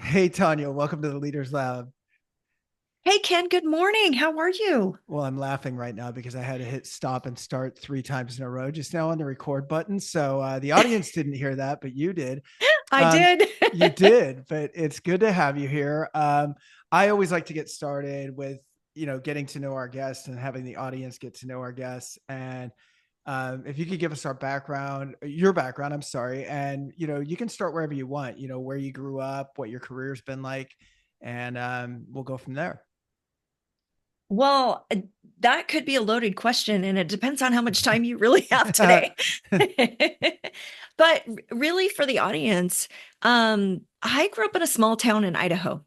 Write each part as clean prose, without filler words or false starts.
Hey, Tanya, welcome to the Leaders Lab. Hey Ken, good morning. How are you? Well, I'm laughing right now because I had to hit stop and start 3 times in a row just now on the record button. So the audience didn't hear that, but you did. I Um, did. you did, but it's good to have you here. I always like to get started with, getting to know our guests and having the audience get to know our guests. And if you could give us your background, I'm sorry. And, you can start wherever you want, where you grew up, what your career's been like, and we'll go from there. Well, that could be a loaded question, and it depends on how much time you really have Okay. today. But really, for the audience, I grew up in a small town in Idaho.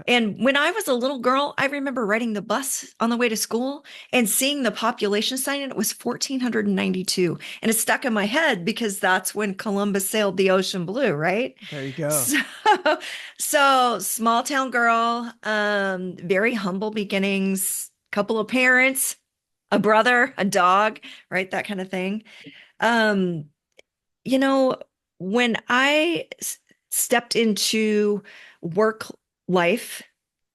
And when I was a little girl, I remember riding the bus on the way to school and seeing the population sign, and it was 1,492. And it stuck in my head because that's when Columbus sailed the ocean blue, right? There you go. So, so small town girl, very humble beginnings, couple of parents, a brother, a dog, right? That kind of thing. Um, you know, when stepped into work life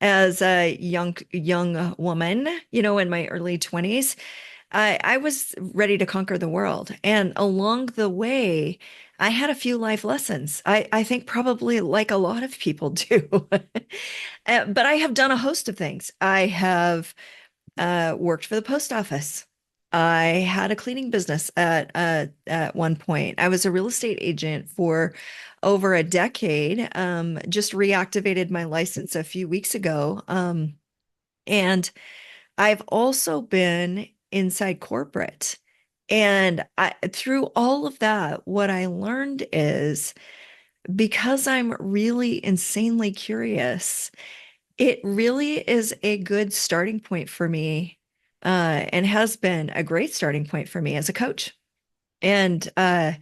as a young woman, in my early 20s, I was ready to conquer the world. And along the way, I had a few life lessons. I think probably like a lot of people do. But I have done a host of things. I have worked for the post office. I had a cleaning business at one point. I was a real estate agent for over a decade. Just reactivated my license a few weeks ago. And I've also been inside corporate. And through all of that, what I learned is because I'm really insanely curious, it really is a good starting point for me, and has been a great starting point for me as a coach. And I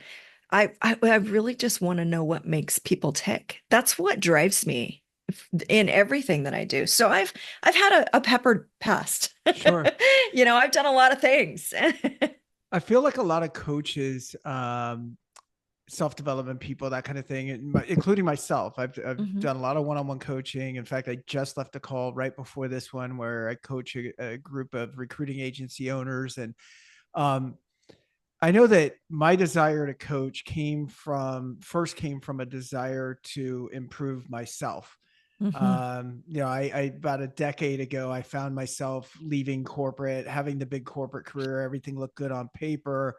really just want to know what makes people tick. That's what drives me in everything that I do. So I've had a peppered past. Sure. I've done a lot of things. I feel like a lot of coaches, self-development people, that kind of thing, including myself. I've Mhm. done a lot of one-on-one coaching. In fact, I just left a call right before this one where I coach a group of recruiting agency owners. And um, I know that my desire to coach came from a desire to improve myself. Mhm. I about a decade ago, I found myself leaving corporate, having the big corporate career. Everything looked good on paper,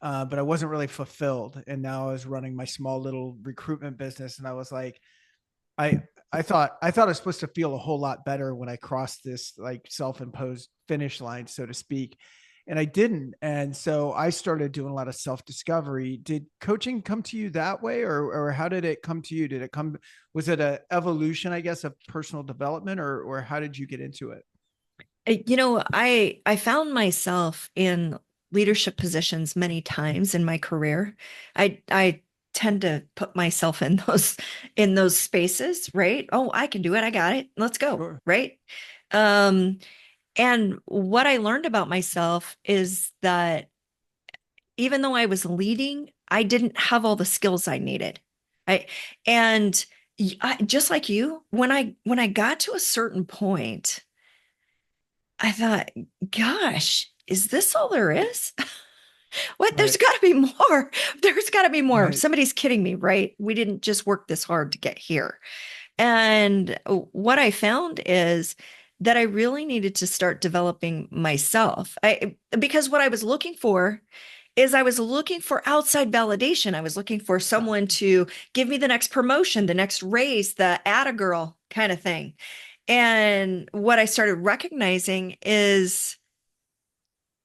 but I wasn't really fulfilled. And now I was running my small little recruitment business, and I was like, I I thought I was supposed to feel a whole lot better when I crossed this like self-imposed finish line, so to speak. And I didn't. And so I started doing a lot of self-discovery. Did coaching come to you that way, or how did it come to you? Did it come, was it a evolution, I guess, of personal development, or how did you get into it? I found myself in leadership positions many times in my career. I tend to put myself in those spaces, right? Oh, I can do it. I got it. Let's go, Sure. right? Um, and what I learned about myself is that even though I was leading, I didn't have all the skills I needed. I and just like you, when I got to a certain point, I thought, gosh, is this all there is? What? There's Right. got to be more. There's got to be more. Right. Somebody's kidding me, right? We didn't just work this hard to get here. And what I found is that I really needed to start developing myself. Because what I was looking for is I was looking for outside validation. I was looking for someone to give me the next promotion, the next raise, the atta girl kind of thing. And what I started recognizing is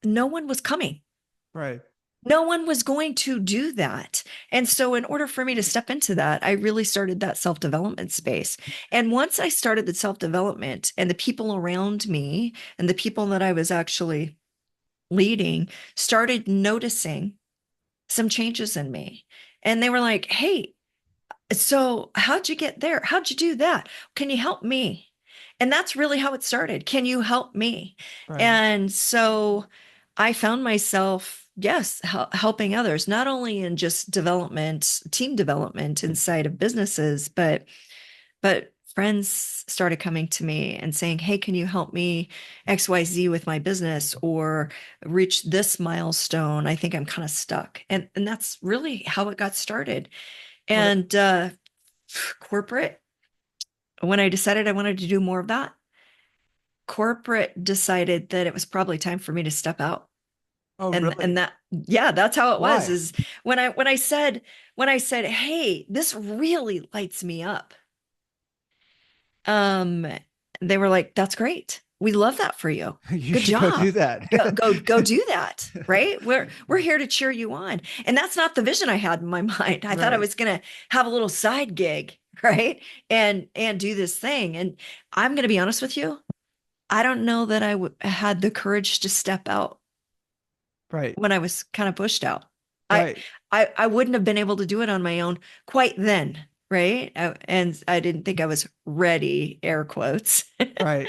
no one was coming. Right. No one was going to do that. And so, in order for me to step into that, I really started that self development space. And once I started the self development and the people around me and the people that I was actually leading started noticing some changes in me. And they were like, hey, so how'd you get there? How'd you do that? Can you help me? And that's really how it started. Can you help me? Right. And so I found myself, yes, helping others, not only in just development, team development inside of businesses, but But friends started coming to me and saying, "Hey, can you help me XYZ with my business or reach this milestone? I think I'm kind of stuck." And that's really how it got started. What? And corporate, when I decided I wanted to do more of that, corporate decided that it was probably time for me to step out. Oh, And really? that, yeah, that's how it was, Why? is when I said, "Hey, this really lights me up." Um, they were like, "That's great. We love that for you. You Good should go do job. that. Go do that." Right? We're here to cheer you on. And that's not the vision I had in my mind. I thought I Right. was gonna have a little side gig, right? And do this thing. And I'm gonna be honest with you. I don't know that had the courage to step out Right. when I was kind of pushed out. I, Right. I wouldn't have been able to do it on my own quite then, right? And I didn't think I was ready, air quotes. Right.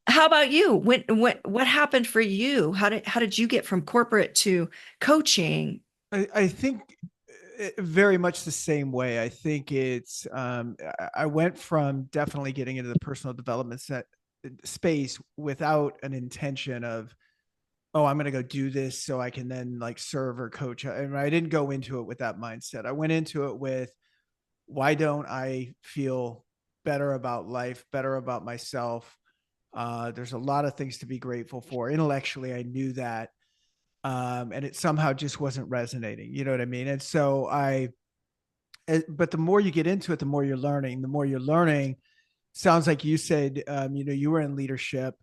How about you? What happened for you? How did you get from corporate to coaching? I think very much the same way. I think it's I went from definitely getting into the personal development space without an intention of, oh, I'm going to go do this so I can then like serve or coach. And I didn't go into it with that mindset. I went into it with, why don't I feel better about life, better about myself? There's a lot of things to be grateful for. Intellectually, I knew that. And it somehow just wasn't resonating. You know what I mean? And so but the more you get into it, the more you're learning. The more you're learning, sounds like you said, you were in leadership,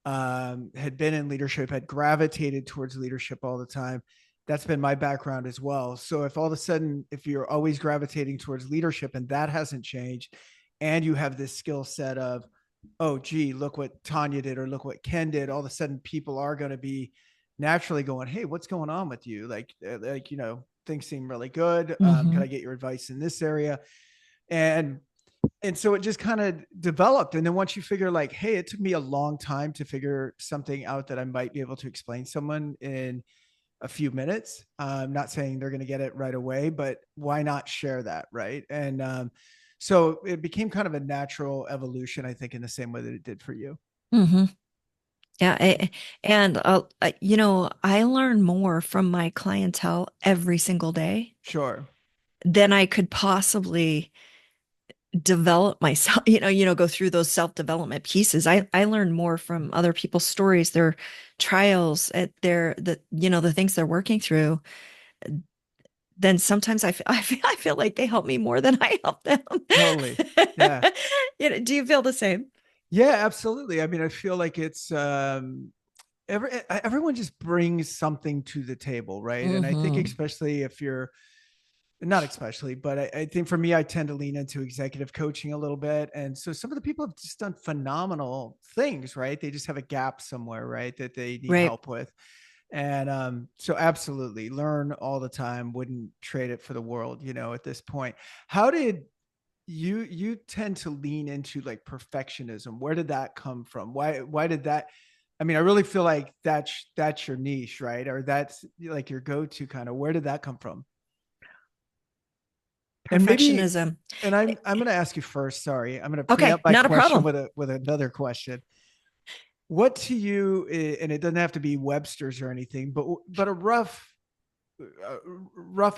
had been in leadership, had gravitated towards leadership all the time. That's been my background as well. So if all of a sudden, if you're always gravitating towards leadership and that hasn't changed, and you have this skill set of, oh, gee, look what Tanya did or look what Ken did, all of a sudden people are going to be naturally going, hey, what's going on with you? Things seem really good. Can Hmm. I get your advice in this area? And so it just kind of developed. And then once you figure like, hey, it took me a long time to figure something out that I might be able to explain someone in a few minutes. I'm not saying they're going to get it right away, but why not share that? Right. And so it became kind of a natural evolution, I think, in the same way that it did for you. Hmm. Yeah, and I learn more from my clientele every single day Sure. than I could possibly develop myself, go through those self-development pieces. I learn more from other people's stories, their trials, at the things they're working through. Then sometimes I feel like they help me more than I help them. Totally. Yeah. Do you feel the same? Yeah, absolutely. I mean, I feel like it's everyone just brings something to the table, right? And I think Hmm. especially if you're not especially, but I think for me, I tend to lean into executive coaching a little bit. And so some of the people have just done phenomenal things, right? They just have a gap somewhere, right? That they need Right. help with. And so absolutely learn all the time, wouldn't trade it for the world, at this point. How did you tend to lean into like perfectionism? Where did that come from? Why did that? I mean, I really feel like that's your niche, right? Or that's like your go-to kind of. Where did that come from? And maybe, Perfectionism. and I'm going to ask you first. Sorry, I'm going to Okay, preempt my not a question problem. with another question. What to you, and it doesn't have to be Webster's or anything, but a rough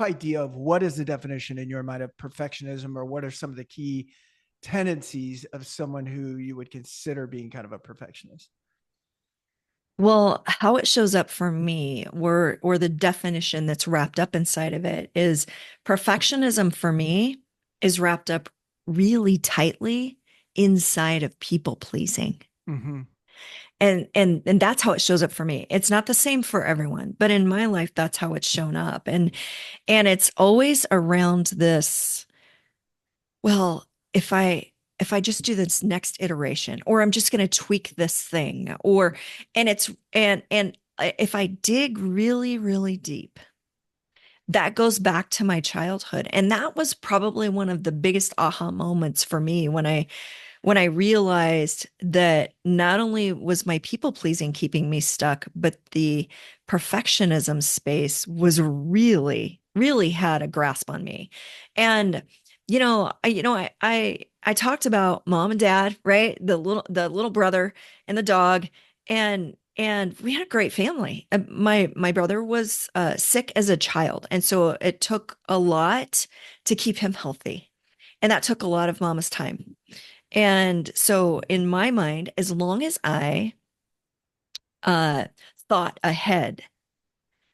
idea of what is the definition in your mind of perfectionism, or what are some of the key tendencies of someone who you would consider being kind of a perfectionist? Well, how it shows up for me, or the definition that's wrapped up inside of it, is perfectionism for me is wrapped up really tightly inside of people pleasing. Mm-hmm. And that's how it shows up for me. It's not the same for everyone, but in my life, that's how it's shown up. And it's always around this, well, if I just do this next iteration, or I'm just going to tweak this thing, or and it's and if I dig really, really deep, that goes back to my childhood. And that was probably one of the biggest aha moments for me when I realized that not only was my people pleasing keeping me stuck, but the perfectionism space was really, really had a grasp on me. And I talked about mom and dad, right? The little brother and the dog, and we had a great family. My brother was sick as a child, and so it took a lot to keep him healthy, and that took a lot of mama's time. And so, in my mind, as long as I uh, thought ahead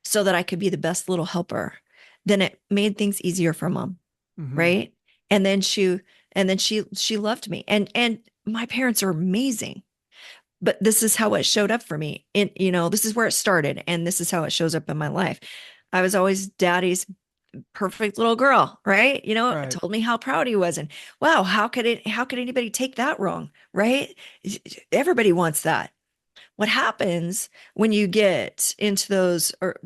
so that I could be the best little helper, then it made things easier for mom, Hmm. right? And then she loved me. And my parents are amazing. But this is how it showed up for me. This is where it started and this is how it shows up in my life. I was always daddy's perfect little girl, right? Right. Told me how proud he was and wow, how could anybody take that wrong, right? Everybody wants that. What happens when you get into those or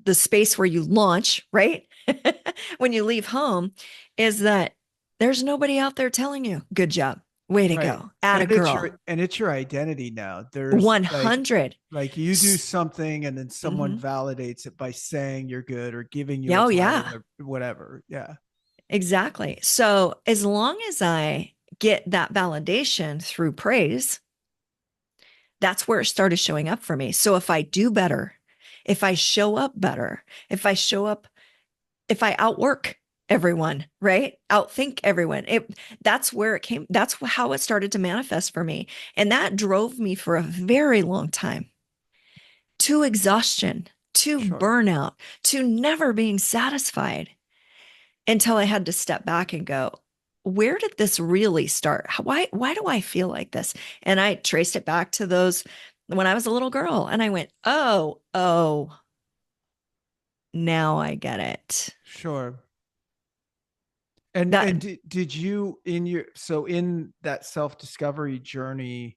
the space where you launch, right? When you leave home, is that there's nobody out there telling you, good job, way to Right. go, atta girl, And it's your identity now. There's 100. like you do something and then someone Mm-hmm. validates it by saying you're good or giving you Yeah, a oh, title yeah, or whatever. Yeah. exactly. So as long as I get that validation through praise, that's where it started showing up for me. So if I do better, if I show up better, if I outwork everyone, right? Outthink everyone. That's where it came. That's how it started to manifest for me. And that drove me for a very long time to exhaustion, to Sure. burnout, to never being satisfied until I had to step back and go, where did this really start? Why do I feel like this? And I traced it back to those when I was a little girl and I went, oh, now I get it. Sure. That And did you in your so in that self-discovery journey,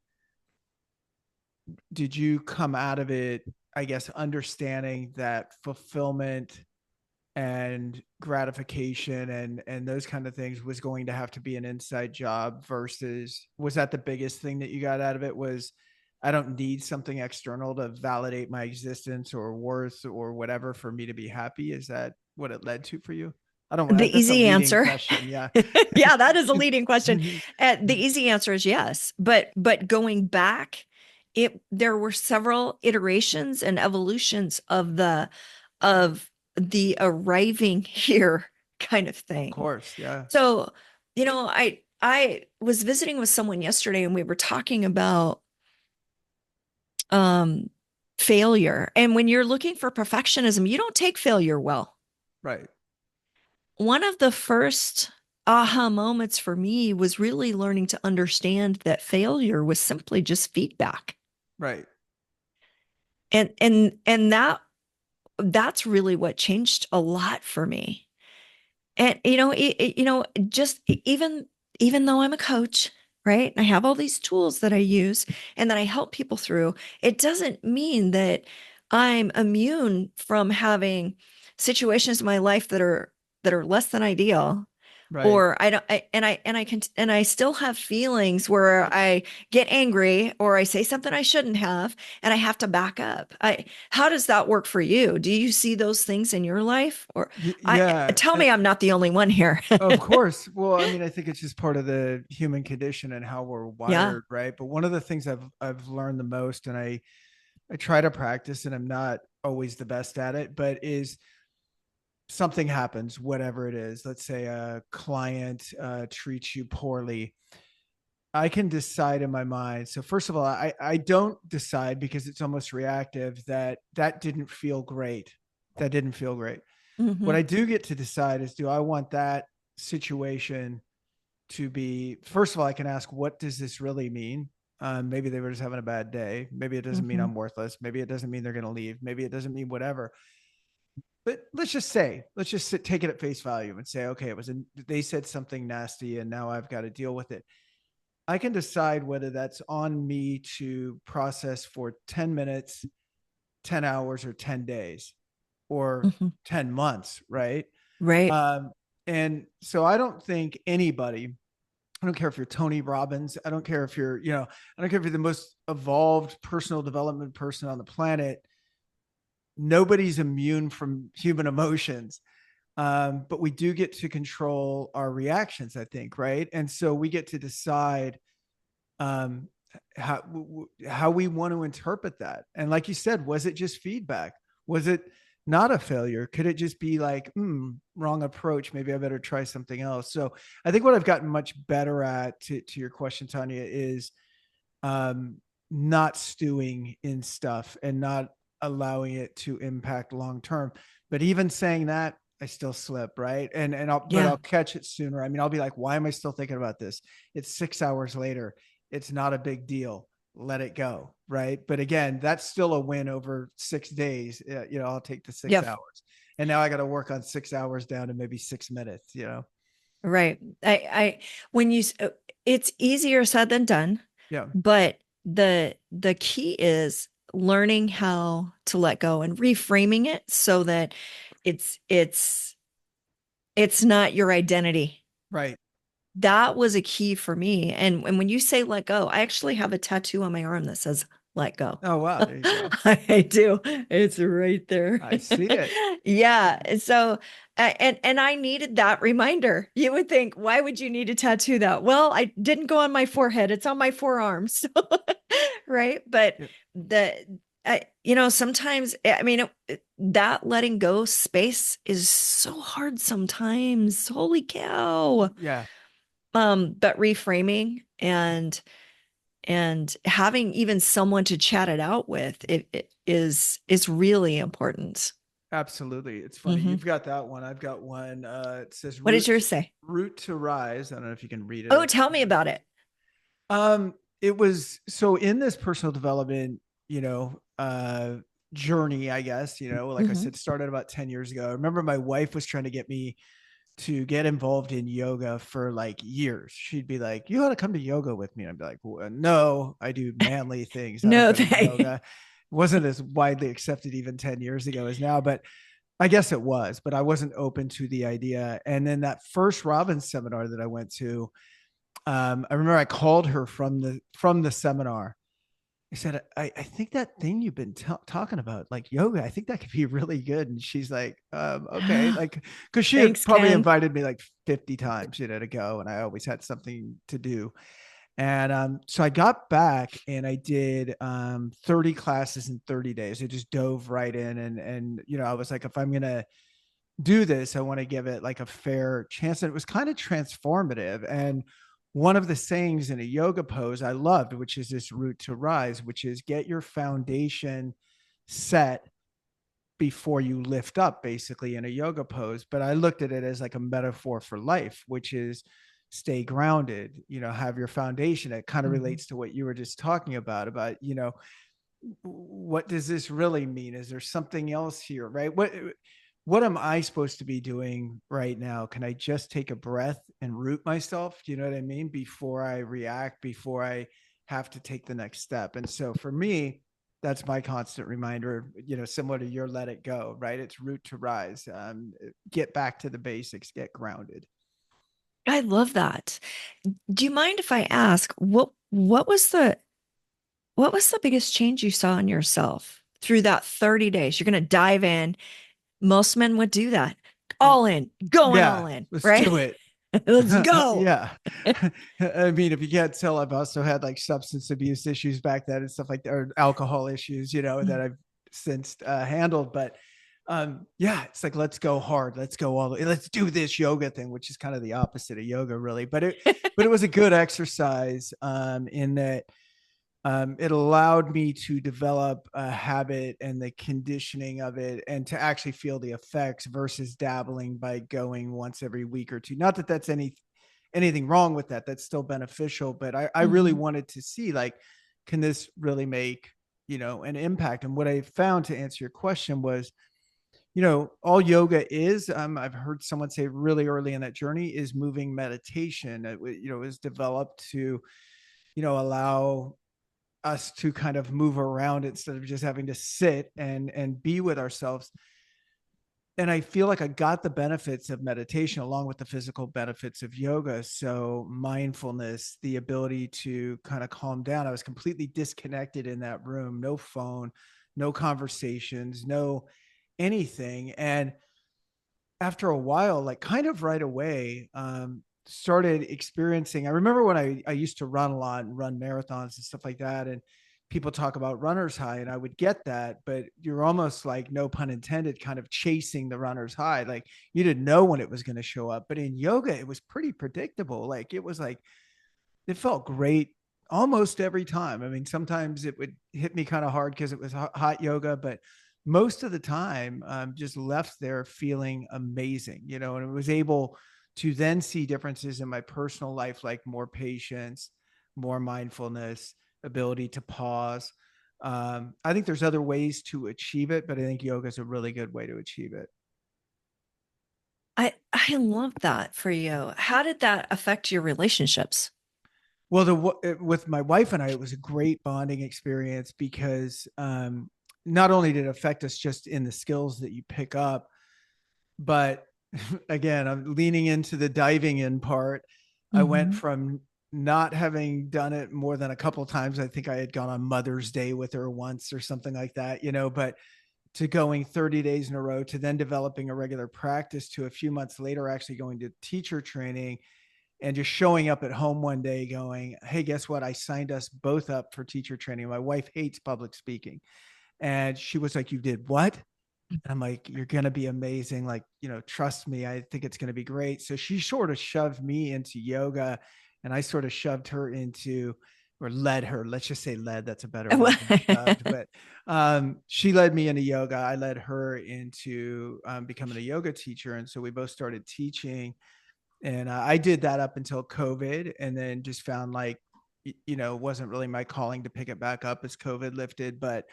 did you come out of it, I guess, understanding that fulfillment and gratification and those kind of things was going to have to be an inside job versus was that the biggest thing that you got out of it was I don't need something external to validate my existence or worth or whatever for me to be happy? Is that what it led to for you? I don't want The that's a easy leading answer. question. Yeah. Yeah, that is a leading question. The easy answer is yes. But going back, it there were several iterations and evolutions of the arriving here kind of Of thing. course. Yeah. So, I was visiting with someone yesterday and we were talking about um failure. And when you're looking for perfectionism, you don't take failure well. Right. One of the first aha moments for me was really learning to understand that failure was simply just feedback. Right. And that's really what changed a lot for me. And just even though I'm a coach, right? I have all these tools that I use and that I help people through, it doesn't mean that I'm immune from having situations in my life that are less than ideal, Right. or I don't and I can and I still have feelings where I get angry or I say something I shouldn't have and I have to back up. I How does that work for you? Do you see those things in your life? Or I Yeah. tell me I'm not the only one here. Of course. Well, I mean, I think it's just part of the human condition and how we're Yeah. wired, right? But one of the things I've learned the most, and I try to practice, and I'm not always the best at it, but is something happens, whatever it is. Let's say a client treats you poorly. I can decide in my mind. So first of all, I don't decide because it's almost reactive that that didn't feel great. That didn't feel great. What Hmm. I do get to decide is do I want that situation to be first of all I can ask what does this really mean. Maybe they were just having a bad day. Maybe it doesn't mean Hmm. I'm worthless. Maybe it doesn't mean they're going to leave. Maybe it doesn't mean whatever. But let's just take it at face value and say okay, they said something nasty and now I've got to deal with it. I can decide whether that's on me to process for 10 minutes, 10 hours, or 10 days or Hmm. 10 months, right? Right. And so I don't think anybody, I don't care if you're Tony Robbins, I don't care if you're, I don't care if you're the most evolved personal development person on the planet. Nobody's immune from human emotions. But we do get to control our reactions, I think, right? And so we get to decide um, how we want to interpret that. And like you said, was it just feedback? Was it not a failure? Could it just be like, wrong approach? Maybe I better try something else. So I think what I've gotten much better at, to your question, Tanya, is um, not stewing in stuff and not allowing it to impact long term. But even saying that, I still slip, right? But Yeah. I'll catch it sooner. I mean, I'll be like, why am I still thinking about this? It's 6 hours later. It's not a big deal. Let it go, right? But again, that's still a win over 6 days. I'll take the six Yep. hours, and now I got to work on 6 hours down to maybe 6 minutes. Right. When it's easier said than done, Yeah, but the key is learning how to let go and reframing it so that it's it's it's not your identity. right. That was a key for me. And when you say let go, I actually have a tattoo on my arm that says let go. Oh wow, there you go. I do. It's right there. I see it. Yeah. And so, and I needed that reminder. You would think, why would you need to tattoo that? Well, I didn't go on my forehead. It's on my forearms. Right. But Yeah, sometimes, I mean, that letting go space is so hard sometimes. Holy cow. yeah. But reframing and having even someone to chat it out with it is really important. Absolutely. It's funny. Hmm. You've got that one. I've got one. It says What did yours say? root to rise. I don't know if you can read Oh, it. tell me about it. It was so in this personal development, you know, journey, I guess, like I Hmm. said, started about 10 years ago. I remember my wife was trying to get me to get involved in yoga for like years. She'd be like, "You ought to come to yoga with me." And I'd be like, well, "No, I do manly things. I don't No, go to they. yoga." It wasn't as widely accepted even 10 years ago as now, but I guess it was, but I wasn't open to the idea. And then that first Robbins seminar that I went to, I remember I called her from the seminar. I said, I think that thing you've been talking about, like yoga, I think that could be really good. And she's like, okay, like, because she had Thanks, probably Ken. invited me like 50 times, to go, and I always had something to do. And so I got back and I did 30 classes in 30 days. I just dove right in, and I was like, if I'm gonna do this, I want to give it like a fair chance. And it was kind of transformative. And one of the sayings in a yoga pose I loved, which is this root to rise, which is get your foundation set before you lift up, basically, in a yoga pose. But I looked at it as like a metaphor for life, which is stay grounded, have your foundation. It kind of Mhm. relates to what you were just talking about, what does this really mean? Is there something else here, right? What am I supposed to be doing right now? Can I just take a breath and root myself? Do you know what I mean? Before I react, before I have to take the next step. And so for me, that's my constant reminder, similar to your let it go, right? It's root to rise. Get back to the basics, get grounded. I love that. Do you mind if I ask what was the biggest change you saw in yourself through that 30 days? You're going to dive in. Most men would do that. All in, going Yeah, all in, let's right? do it. Let's go. Yeah. I mean, if you can't tell, I've also had like substance abuse issues back then and stuff like that, or alcohol issues, that I've since handled. But yeah, it's like, let's go hard. Let's go let's do this yoga thing, which is kind of the opposite of yoga, really. But it was a good exercise in that it allowed me to develop a habit and the conditioning of it and to actually feel the effects versus dabbling by going once every week or two. Not that that's anything wrong with that. That's still beneficial. But I really Mhm. wanted to see, like, can this really make, an impact? And what I found, to answer your question, was, all yoga is, I've heard someone say really early in that journey, is moving meditation. Is developed to, allow us to kind of move around instead of just having to sit and be with ourselves. And I feel like I got the benefits of meditation along with the physical benefits of yoga. So mindfulness, the ability to kind of calm down. I was completely disconnected in that room, no phone, no conversations, no anything. And after a while, like kind of right away, started experiencing. I remember when I used to run a lot and run marathons and stuff like that. And people talk about runner's high, and I would get that, but you're almost like, no pun intended, kind of chasing the runner's high. Like you didn't know when it was going to show up. But in yoga, it was pretty predictable. Like it was like, it felt great almost every time. I mean, sometimes it would hit me kind of hard because it was hot yoga, but most of the time, just left there feeling amazing, you know, and I was able to then see differences in my personal life, like more patience, more mindfulness, ability to pause. I think there's other ways to achieve it, but I think yoga is a really good way to achieve it. I love that for you. How did that affect your relationships? Well, with my wife and I, it was a great bonding experience because not only did it affect us just in the skills that you pick up, but again, I'm leaning into the diving in part. I went Mm-hmm. from not having done it more than a couple of times. I think I had gone on Mother's Day with her once or something like that, you know, but to going 30 days in a row to then developing a regular practice to a few months later actually going to teacher training and just showing up at home one day going, hey, guess what? I signed us both up for teacher training. My wife hates public speaking. And she was like, you did what? And I'm like, you're going to be amazing. Like, you know, trust me, I think it's going to be great. So she sort of shoved me into yoga and I sort of shoved her into, or led her, let's just say led, that's a better word than shoved, but she led me into yoga. I led her into becoming a yoga teacher. And so we both started teaching, and I did that up until COVID, and then just found like, you know, it wasn't really my calling to pick it back up as COVID lifted. But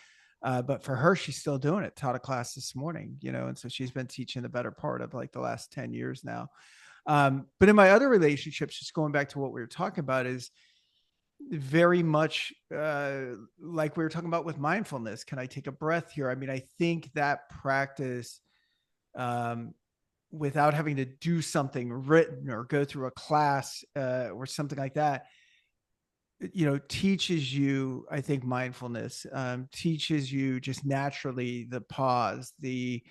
for her, she's still doing it. Taught a class this morning, you know, and so she's been teaching the better part of like the last 10 years now. But in my other relationships, just going back to what we were talking about, is very much like we were talking about with mindfulness. Can I take a breath here? I mean, I think that practice, um, without having to do something written or go through a class or something like that, you know, teaches you, I think, mindfulness, teaches you just naturally the pause, the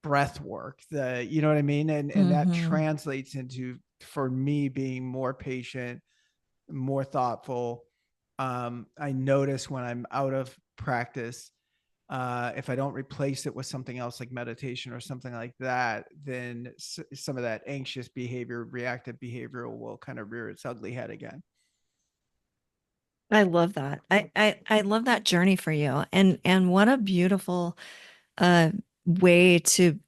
breath work, the, you know what I mean? And that Mm-hmm. translates into, for me, being more patient, more thoughtful. I notice when I'm out of practice, if I don't replace it with something else like meditation or something like that, then some of that anxious behavior, reactive behavior will kind of rear its ugly head again. I love that. I love that journey for you. And what a beautiful uh way to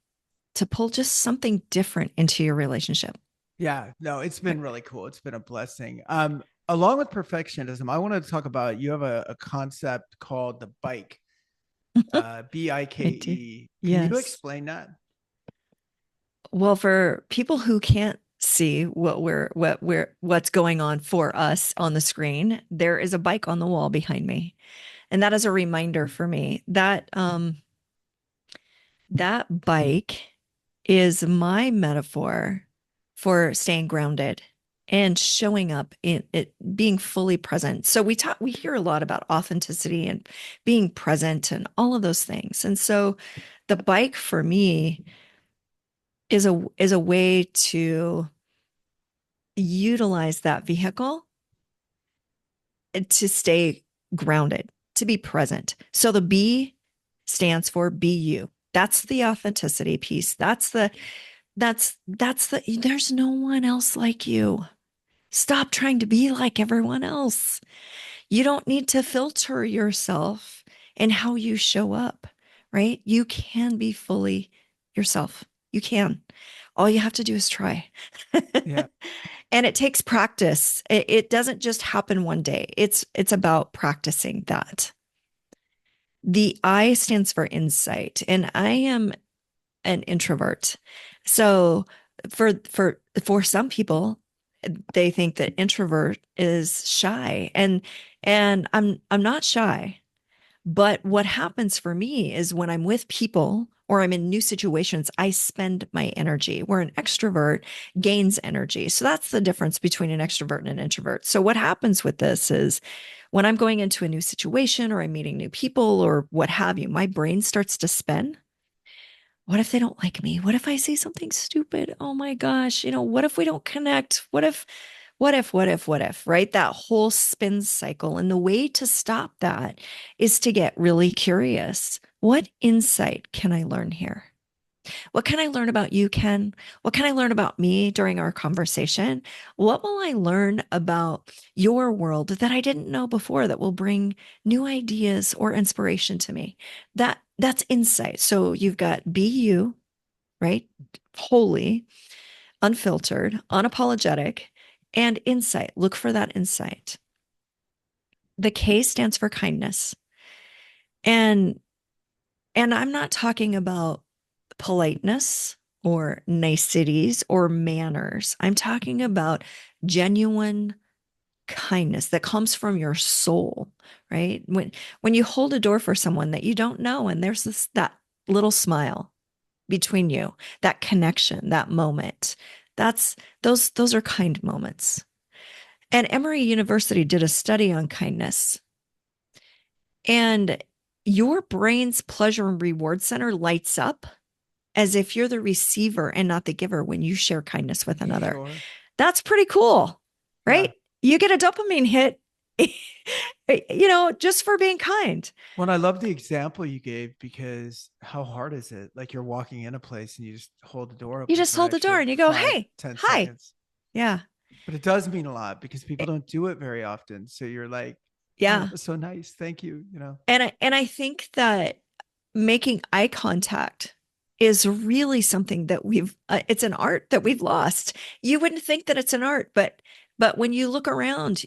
pull just something different into your relationship. Yeah, no, it's been really cool. It's been a blessing. Along with perfectionism, I wanted to talk about, you have a concept called the bike, I do. BIKE. Can you Yes. explain that? Well, for people who can't see what's going on for us on the screen, there is a bike on the wall behind me. And that is a reminder for me that that bike is my metaphor for staying grounded and showing up in it, being fully present. So we hear a lot about authenticity and being present and all of those things. And so the bike for me is a way to utilize that vehicle to stay grounded, to be present. So the B stands for be you. That's the authenticity piece. That's the there's no one else like you. Stop trying to be like everyone else. You don't need to filter yourself and how you show up, right? You can be fully yourself. You can. All you have to do is try. Yeah. And it takes practice. It doesn't just happen one day. It's about practicing that. The I stands for insight, and I am an introvert. So for some people, they think that introvert is shy, and I'm not shy. But what happens for me is when I'm with people or I'm in new situations, I spend my energy, where an extrovert gains energy. So that's the difference between an extrovert and an introvert. So what happens with this is when I'm going into a new situation or I'm meeting new people or what have you, my brain starts to spin. What if they don't like me? What if I say something stupid? Oh my gosh, what if we don't connect? What if, right? That whole spin cycle. And the way to stop that is to get really curious. What insight can I learn here? What can I learn about you, Ken? What can I learn about me during our conversation? What will I learn about your world that I didn't know before that will bring new ideas or inspiration to me? That's insight. So you've got be you, right? Wholly, unfiltered, unapologetic, and insight. Look for that insight. The K stands for kindness. And I'm not talking about politeness or niceties or manners. I'm talking about genuine kindness that comes from your soul, right? When you hold a door for someone that you don't know and there's that little smile between you, that connection, that moment. That's those are kind moments. And Emory University did a study on kindness. And your brain's pleasure and reward center lights up as if you're the receiver and not the giver when you share kindness with another. Sure. That's pretty cool, Yeah. right? You get a dopamine hit, just for being kind. Well, I love the example you gave because how hard is it? Like you're walking in a place and you just hold the door You open just for an hold the door extra and you go, five, hey, 10 hi. seconds. Yeah. But it does mean a lot because people don't do it very often. So you're like, oh, that Yeah. was so nice. Thank you. And I think that making eye contact is really something that it's an art that we've lost. You wouldn't think that it's an art, but when you look around,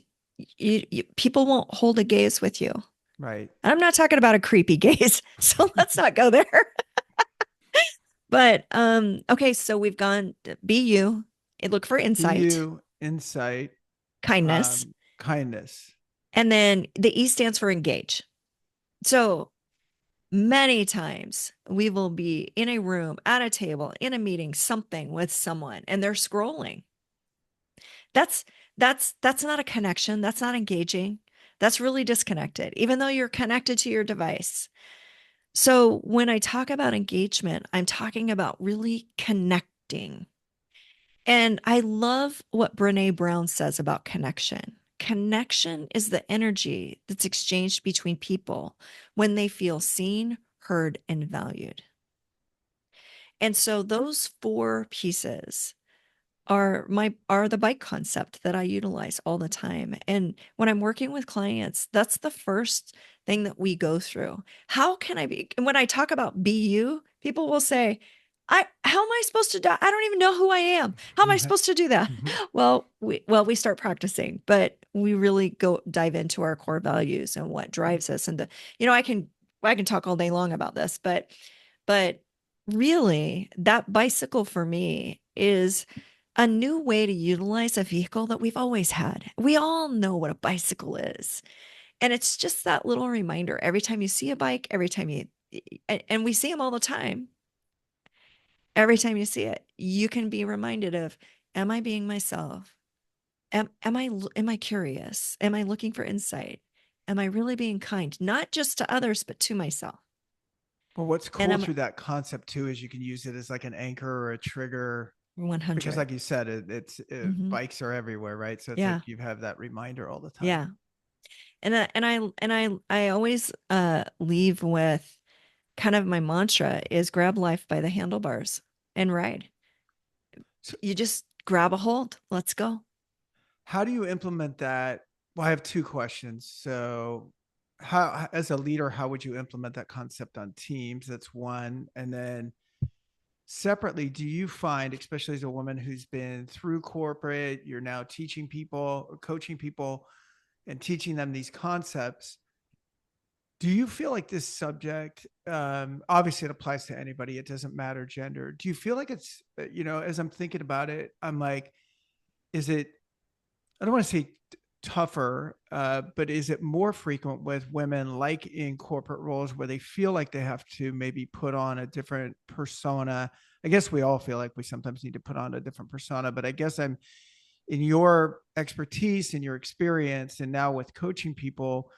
people won't hold a gaze with you. Right. I'm not talking about a creepy gaze, so let's not go there. But okay, so we've gone be you, look for Be insight, you, insight, kindness, kindness. and then the E stands for engage. So many times we will be in a room, at a table, in a meeting, something with someone, and they're scrolling. That's that's not a connection. That's not engaging. That's really disconnected, even though you're connected to your device. So when I talk about engagement, I'm talking about really connecting. And I love what Brene Brown says about connection. Connection is the energy that's exchanged between people when they feel seen, heard, and valued. And so those four pieces are the bike concept that I utilize all the time. And when I'm working with clients, that's the first thing that we go through. How can I be? And when I talk about be you, people will say, how am I supposed to do? I don't even know who I am. How am I supposed to do that? Well, we start practicing, but we really go dive into our core values and what drives us. And I can talk all day long about this, but really that bicycle for me is a new way to utilize a vehicle that we've always had. We all know what a bicycle is. And it's just that little reminder every time you see a bike, every time and we see them all the time. Every time you see it, you can be reminded of, am I being myself? Am I curious? Am I looking for insight? Am I really being kind, not just to others, but to myself? Well, what's And cool I'm through that concept too is you can use it as like an anchor or a trigger because, 100. like you said, Hmm. bikes are everywhere, right? So it's like Yeah. you have that reminder all the time. Yeah. And I always leave with kind of my mantra is grab life by the handlebars and ride. So, You just grab a hold. Let's go. how do you implement that? Well, I have two questions. So, how, as a leader, how would you implement that concept on teams? That's one. And then separately, do you find, especially as a woman who's been through corporate, you're now teaching people or coaching people and teaching them these concepts? Do you feel like this subject, obviously it applies to anybody, it doesn't matter gender. Do you feel like it's, as I'm thinking about it, I'm like, is it, I don't want to say tougher, but is it more frequent with women like in corporate roles where they feel like they have to maybe put on a different persona? I guess we all feel like we sometimes need to put on a different persona, but I guess I'm in your expertise and your experience, and now with coaching people,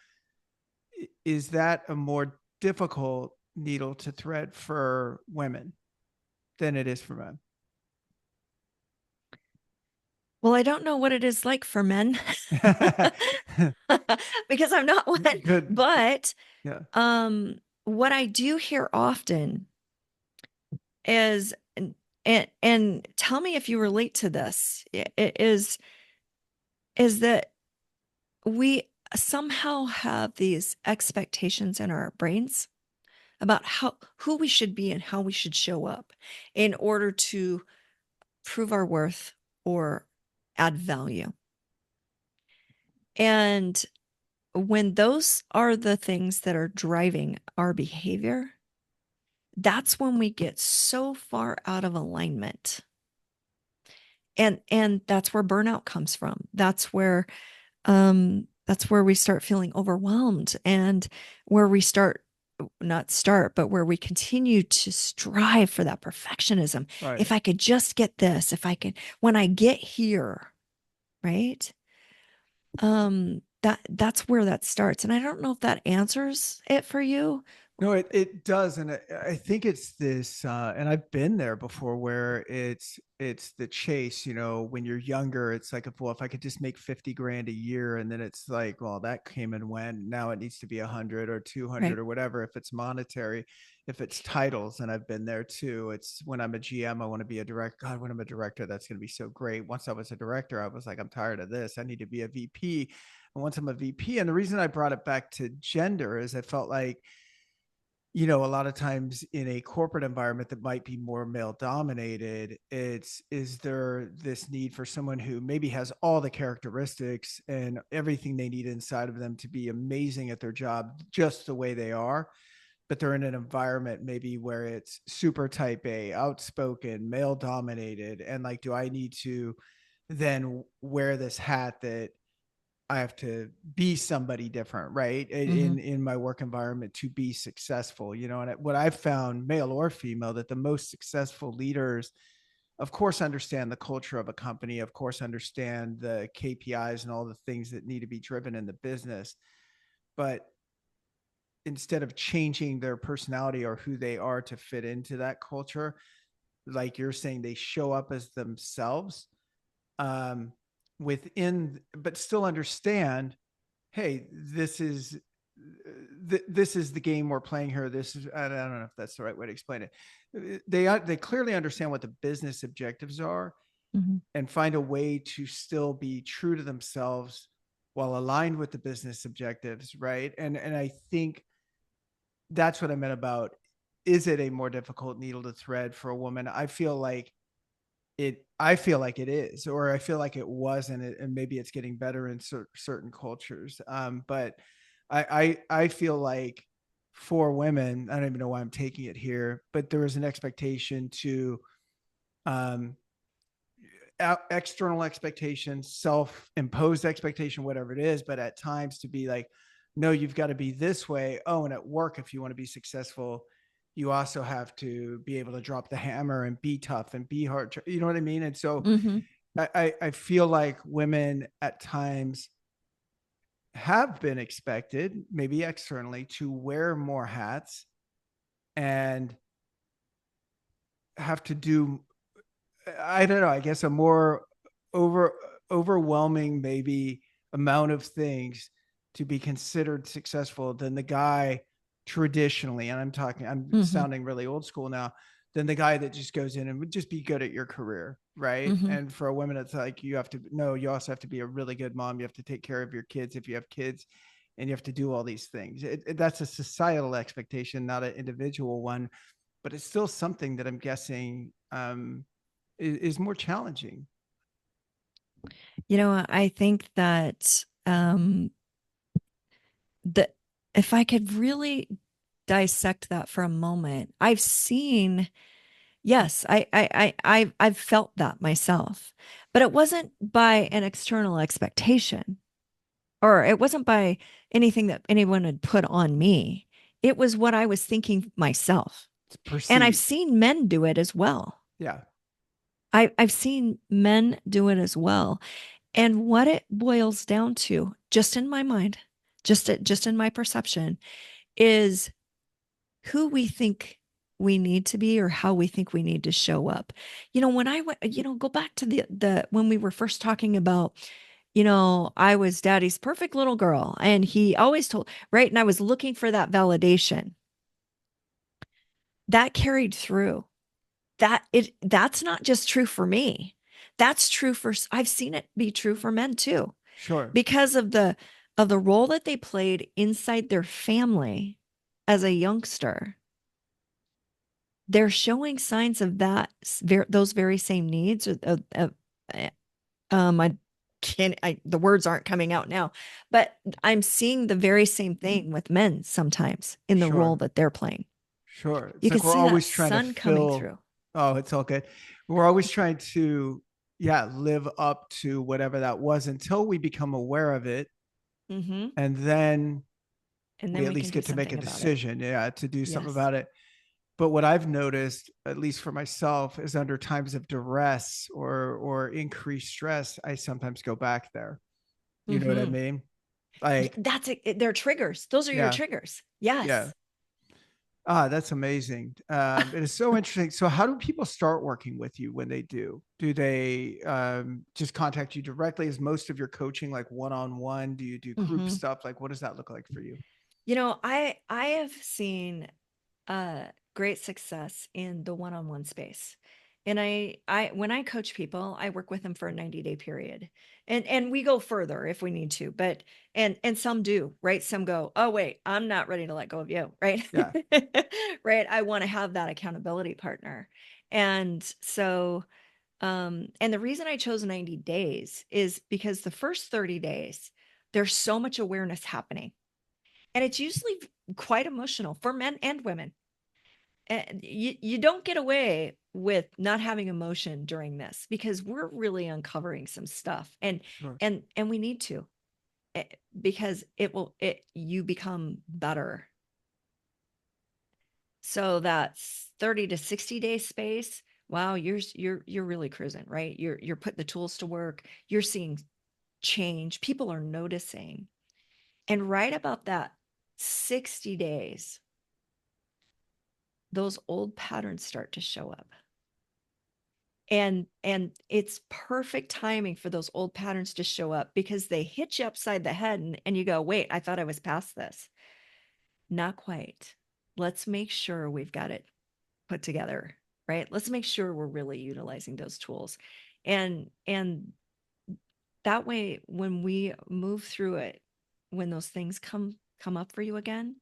is that a more difficult needle to thread for women? than it is for men. Well, I don't know what it is like for men because I'm not one, Good. but Yeah. what I do hear often is, and tell me if you relate to this, is that we somehow have these expectations in our brains about who we should be and how we should show up in order to prove our worth or add value. And when those are the things that are driving our behavior, that's when we get so far out of alignment. And that's where burnout comes from. That's where we start feeling overwhelmed, and where we start not start, but where we continue to strive for that perfectionism. Right. If I could just get this, if I could, when I get here, right? That's where that starts. And I don't know if that answers it for you. No, it does, and I think it's this, and I've been there before, where it's the chase. You know, when you're younger, it's like, well, if I could just make 50 grand a year, and then it's like, well, that came and went. Now it needs to be 100 or 200 Right. or whatever. If it's monetary, if it's titles, and I've been there too. It's when I'm a GM, I want to be a director. God, when I'm a director, that's going to be so great. Once I was a director, I was like, I'm tired of this. I need to be a VP. And once I'm a VP, and the reason I brought it back to gender is I felt like, you know, a lot of times in a corporate environment that might be more male dominated, it's, is there this need for someone who maybe has all the characteristics and everything they need inside of them to be amazing at their job just the way they are, but they're in an environment maybe where it's super type A, outspoken, male dominated, and like, do I need to then wear this hat that I have to be somebody different, right? Mm-hmm. In my work environment to be successful, you know. And what I've found, male or female, that the most successful leaders, of course, understand the culture of a company, of course, understand the KPIs and all the things that need to be driven in the business. But instead of changing their personality or who they are to fit into that culture, like you're saying, they show up as themselves, um, within, but still understand, hey, this is the game we're playing here. This is, I don't know if that's the right way to explain it. They clearly understand what the business objectives are, Mm-hmm. and find a way to still be true to themselves while aligned with the business objectives, right? And I think that's what I meant about, is it a more difficult needle to thread for a woman? I feel like it is, or I feel like it was, and maybe it's getting better in certain cultures. But I feel like for women, I don't even know why I'm taking it here, but there is an expectation to, um, external expectation, self-imposed expectation, whatever it is, but at times to be like, no, you've got to be this way. Oh, and at work, if you want to be successful, you also have to be able to drop the hammer and be tough and be hard. You know what I mean? And so Mm-hmm. I feel like women at times have been expected, maybe externally, to wear more hats and have to do, I don't know, I guess a more over overwhelming maybe amount of things to be considered successful than the guy traditionally, and I'm Mm-hmm. sounding really old school now, than the guy that just goes in and would just be good at your career, right? Mm-hmm. And for a woman, it's like, you have to, no, you also have to be a really good mom. You have to take care of your kids if you have kids, and you have to do all these things. That's a societal expectation, not an individual one, but it's still something that I'm guessing, is more challenging. I think that the if I could really dissect that for a moment, I've seen, yes, I've felt that myself, but it wasn't by an external expectation, or it wasn't by anything that anyone had put on me. It was what I was thinking myself. It's And I've perceived. seen men do it as well. Yeah. I've seen men do it as well. And what it boils down to, just in my mind, just in my perception, is who we think. we need to be or how we think we need to show up. When I went, go back to the when we were first talking about, I was daddy's perfect little girl and he always told, right? And I was looking for that validation that carried through. That's not just true for me. That's true for I've seen it be true for men too, Sure. because of the role that they played inside their family as a youngster. They're showing signs of those very same needs. Eh, I can't. The words aren't coming out now, but I'm seeing the very same thing with men sometimes in the role Sure. that they're playing. Sure. You It's can like we're see that always trying to sun coming fill. through. Oh, it's all good. We're always trying to, yeah, live up to whatever that was until we become aware of it. Hmm. And then And we then at we can least do get to make a something about it. decision, yeah, to do something Yes. about it. But what I've noticed, at least for myself, is under times of duress or increased stress, I sometimes go back there. You know what I Hmm. mean? Like, That's it. They're triggers. Those are your yeah, triggers. yeah. Yes. Ah, that's amazing. It is so interesting. So, how do people start working with you when they do? Do they just contact you directly? Is most of your coaching like one on one? Do you do group Hmm. stuff? Like, what does that look like for you? I have seen great success in the one-on-one space. And I when I coach people, I work with them for a 90-day period. And we go further if we need to, but and some do, right? Some go, "Oh wait, I'm not ready to let go of you," right? Yeah, Right? I want to have that accountability partner. And so and the reason I chose 90 days is because the first 30 days there's so much awareness happening. And it's usually quite emotional for men and women. And you don't get away with not having emotion during this because we're really uncovering some stuff, and sure. and we need to, eh, because it you become better. So that's 30 to 60 day space. Wow, you're really cruising, right? You're putting the tools to work. You're seeing change. People are noticing. And right about that 60 days, those old patterns start to show up. And it's perfect timing for those old patterns to show up because they hit you upside the head, and you go, wait, I thought I was past this. Not quite. Let's make sure we've got it put together, right? Let's make sure we're really utilizing those tools. And that way, when we move through it, when those things come up for you again,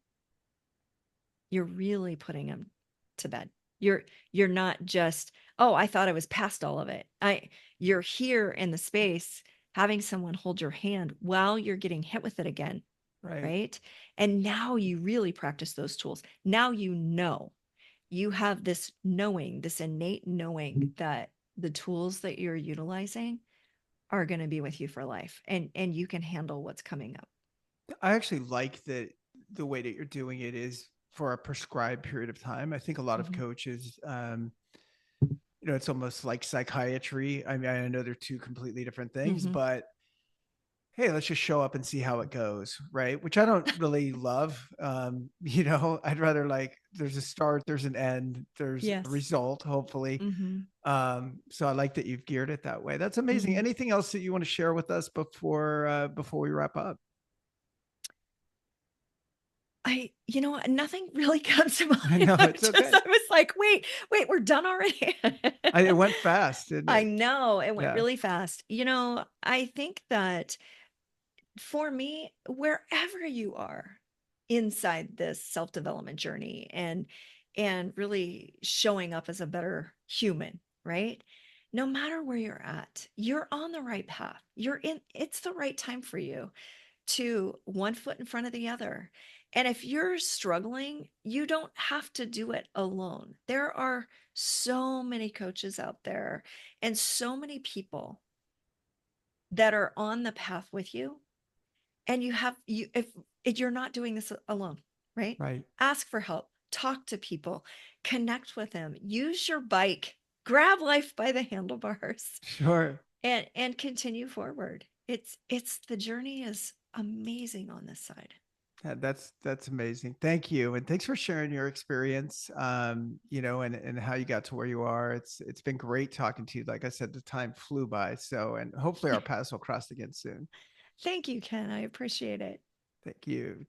you're really putting them to bed. You're not just, oh, I thought I was past all of it. You're here in the space having someone hold your hand while you're getting hit with it again, Right. right? And now you really practice those tools. Now you have this knowing, this innate knowing that the tools that you're utilizing are going to be with you for life, and you can handle what's coming up. I actually like that the way that you're doing it is for a prescribed period of time. I think a lot of Mhm. coaches, it's almost like psychiatry. I mean, I know they're two completely different things, Mhm. but hey, let's just show up and see how it goes, right? Which I don't really love. I'd rather like there's a start, there's an end, there's a Yes. result, hopefully. Mhm. So I like that you've geared it that way. That's amazing. Mhm. Anything else that you want to share with us before we wrap up? Nothing really comes to mind. I know I'm it's just, okay. I was like, wait, we're done already. It went fast, didn't I it? know it went Yeah. really fast. I think that for me, wherever you are inside this self-development journey and really showing up as a better human, right? No matter where you're at, you're on the right path. It's the right time for you to one foot in front of the other. And if you're struggling, you don't have to do it alone. There are so many coaches out there and so many people that are on the path with you. And if you're not doing this alone, right? Right. Ask for help, talk to people, connect with them, use your bike, grab life by the handlebars, Sure. and continue forward. It's the journey is amazing on this side. Yeah, that's amazing. Thank you, and thanks for sharing your experience. And how you got to where you are. It's been great talking to you. Like I said, the time flew by. So, and hopefully our paths will cross again soon. Thank you, Ken. I appreciate it. Thank you.